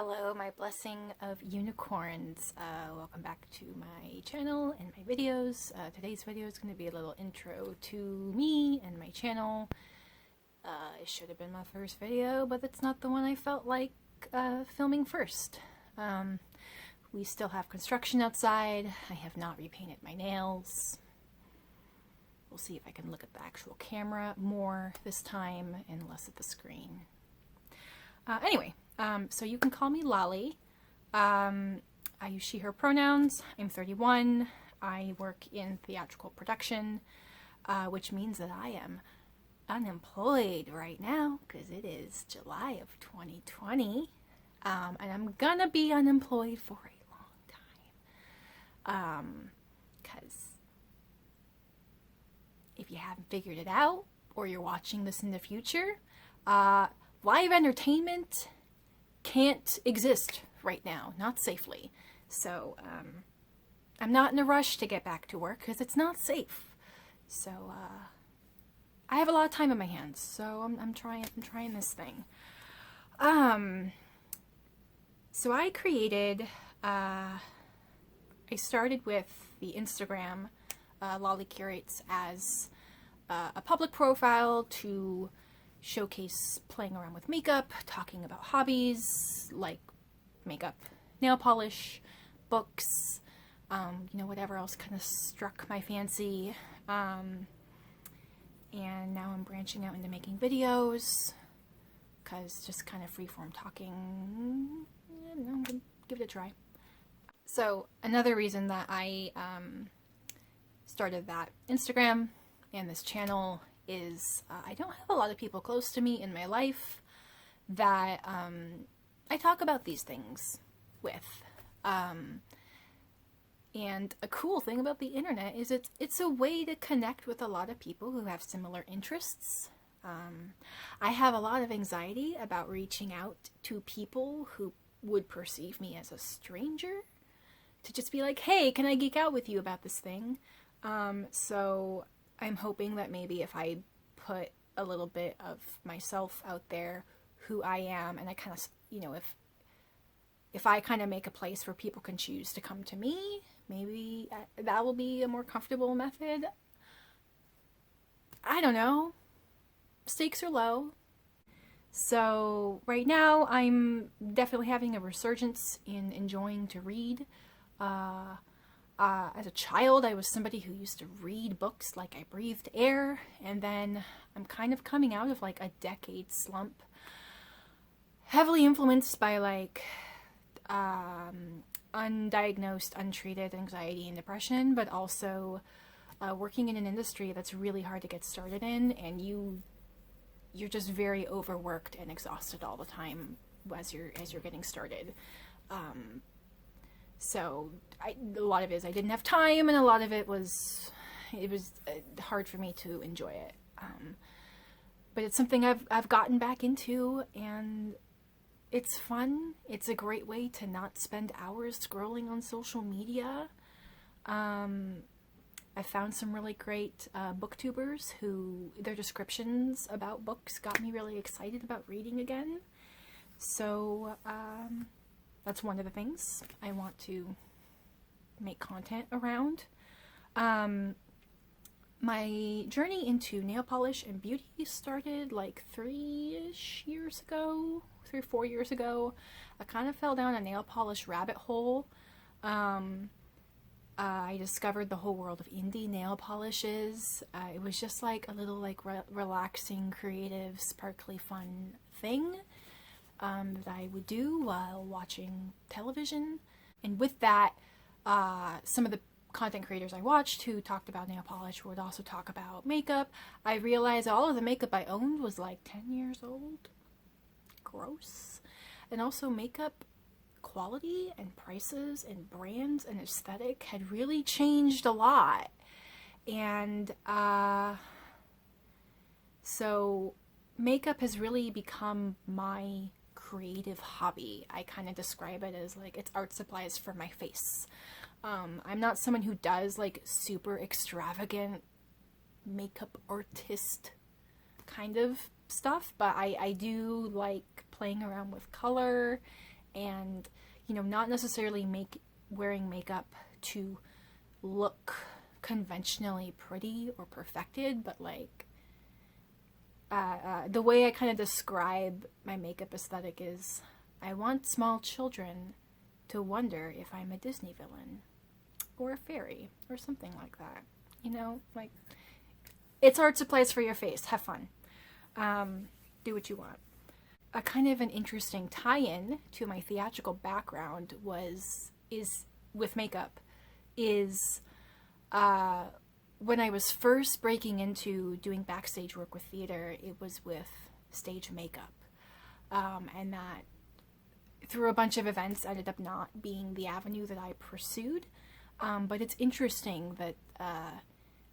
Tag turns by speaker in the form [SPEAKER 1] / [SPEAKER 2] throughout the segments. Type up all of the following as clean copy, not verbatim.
[SPEAKER 1] Hello, my blessing of unicorns. Welcome back to my channel and my videos. Today's video is going to be a little intro to me and my channel. It should have been my first video, but it's not the one I felt like filming first. We still have construction outside. I have not repainted my nails. We'll see if I can look at the actual camera more this time and less at the screen. Anyway. So you can call me Lali. I use she, her pronouns. I'm 31. I work in theatrical production, which means that I am unemployed right now because it is July of 2020. And I'm gonna be unemployed for a long time. Because if you haven't figured it out, or you're watching this in the future, live entertainment can't exist right now, not safely. So I'm not in a rush to get back to work because it's not safe. So I have a lot of time on my hands, so I'm trying this thing. So I created I started with the Instagram LaliCurates as a public profile to showcase playing around with makeup, talking about hobbies like makeup, nail polish, books, whatever else kind of struck my fancy. And now I'm branching out into making videos because just kind of freeform talking, I'm gonna give it a try. So another reason that I started that Instagram and this channel is I don't have a lot of people close to me in my life that I talk about these things with. And a cool thing about the internet is it's a way to connect with a lot of people who have similar interests. I have a lot of anxiety about reaching out to people who would perceive me as a stranger, to just be like, hey, can I geek out with you about this thing? So I'm hoping that maybe if I put a little bit of myself out there, who I am, and I kind of, if I kind of make a place where people can choose to come to me, maybe that will be a more comfortable method. I don't know. Stakes are low. So right now I'm definitely having a resurgence in enjoying to read. As a child, I was somebody who used to read books like I breathed air, and then I'm kind of coming out of like a decade slump, heavily influenced by like undiagnosed, untreated anxiety and depression, but also working in an industry that's really hard to get started in, and you're just very overworked and exhausted all the time as you're getting started. So a lot of it is I didn't have time, and a lot of it was hard for me to enjoy it. But it's something I've gotten back into, and it's fun. It's a great way to not spend hours scrolling on social media. I found some really great booktubers who their descriptions about books got me really excited about reading again. So that's one of the things I want to make content around. My journey into nail polish and beauty started like 3 or 4 years ago. I kind of fell down a nail polish rabbit hole. I discovered the whole world of indie nail polishes. It was just like a little like relaxing, creative, sparkly, fun thing that I would do while watching television. And with that, some of the content creators I watched who talked about nail polish would also talk about makeup. I realized all of the makeup I owned was like 10 years old. Gross. And also makeup quality and prices and brands and aesthetic had really changed a lot. And so makeup has really become my creative hobby. I kind of describe it as like it's art supplies for my face. I'm not someone who does like super extravagant makeup artist kind of stuff, but I do like playing around with color and, you know, not necessarily wearing makeup to look conventionally pretty or perfected, but like the way I kind of describe my makeup aesthetic is I want small children to wonder if I'm a Disney villain or a fairy or something like that. You know, like, it's art supplies for your face. Have fun. Do what you want. A kind of an interesting tie-in to my theatrical background is with makeup is when I was first breaking into doing backstage work with theater, it was with stage makeup. And that through a bunch of events ended up not being the avenue that I pursued. But it's interesting that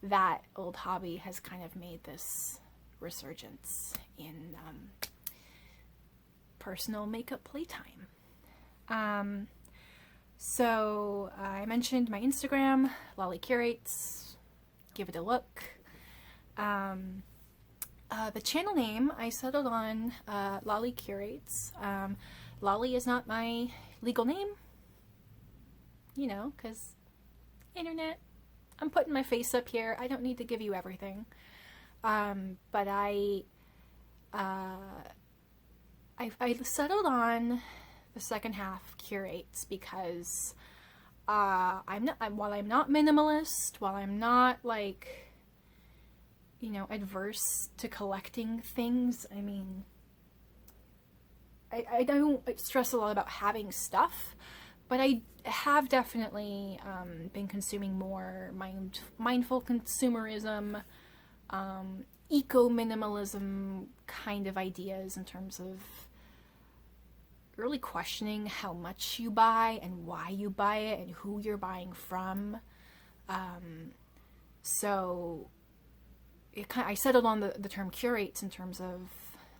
[SPEAKER 1] that old hobby has kind of made this resurgence in personal makeup playtime. So I mentioned my Instagram, LaliCurates. Give it a look. The channel name I settled on LaliCurates. Lali is not my legal name, you know, because internet. I'm putting my face up here. I don't need to give you everything. But I settled on the second half curates because while I'm not minimalist, while I'm not like, you know, adverse to collecting things, I mean, I don't stress a lot about having stuff, but I have definitely been consuming more mindful consumerism, eco-minimalism kind of ideas in terms of really questioning how much you buy and why you buy it and who you're buying from. So I settled on the term curates in terms of,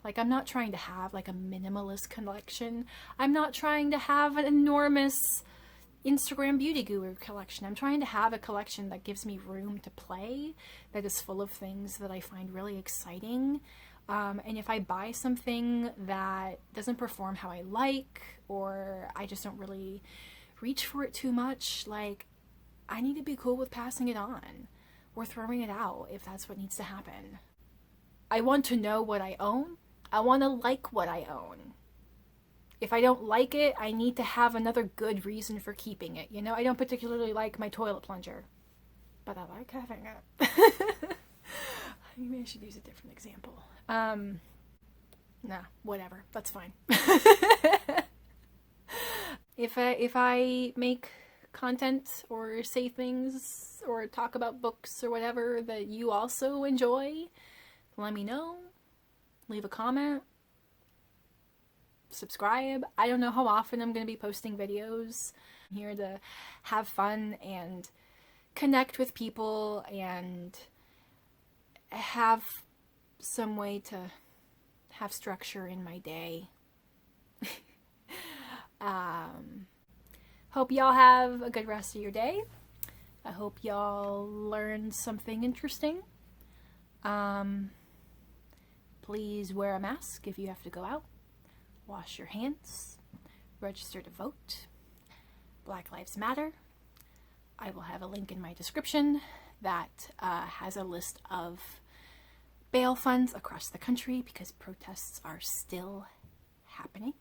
[SPEAKER 1] like, I'm not trying to have like a minimalist collection. I'm not trying to have an enormous Instagram beauty guru collection. I'm trying to have a collection that gives me room to play, that is full of things that I find really exciting. And if I buy something that doesn't perform how I like, or I just don't really reach for it too much, like, I need to be cool with passing it on or throwing it out if that's what needs to happen. I want to know what I own. I want to like what I own. If I don't like it, I need to have another good reason for keeping it. You know, I don't particularly like my toilet plunger, but I like having it. Maybe I should use a different example. Nah, whatever. That's fine. If I make content or say things or talk about books or whatever that you also enjoy, let me know. Leave a comment. Subscribe. I don't know how often I'm going to be posting videos. I'm here to have fun and connect with people and have some way to have structure in my day. Hope y'all have a good rest of your day. I hope y'all learned something interesting. Please wear a mask if you have to go out. Wash your hands. Register to vote. Black Lives Matter. I will have a link in my description that has a list of bail funds across the country because protests are still happening,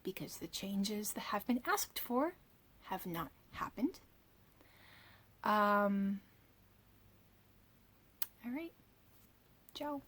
[SPEAKER 1] because the changes that have been asked for have not happened. All right. Ciao.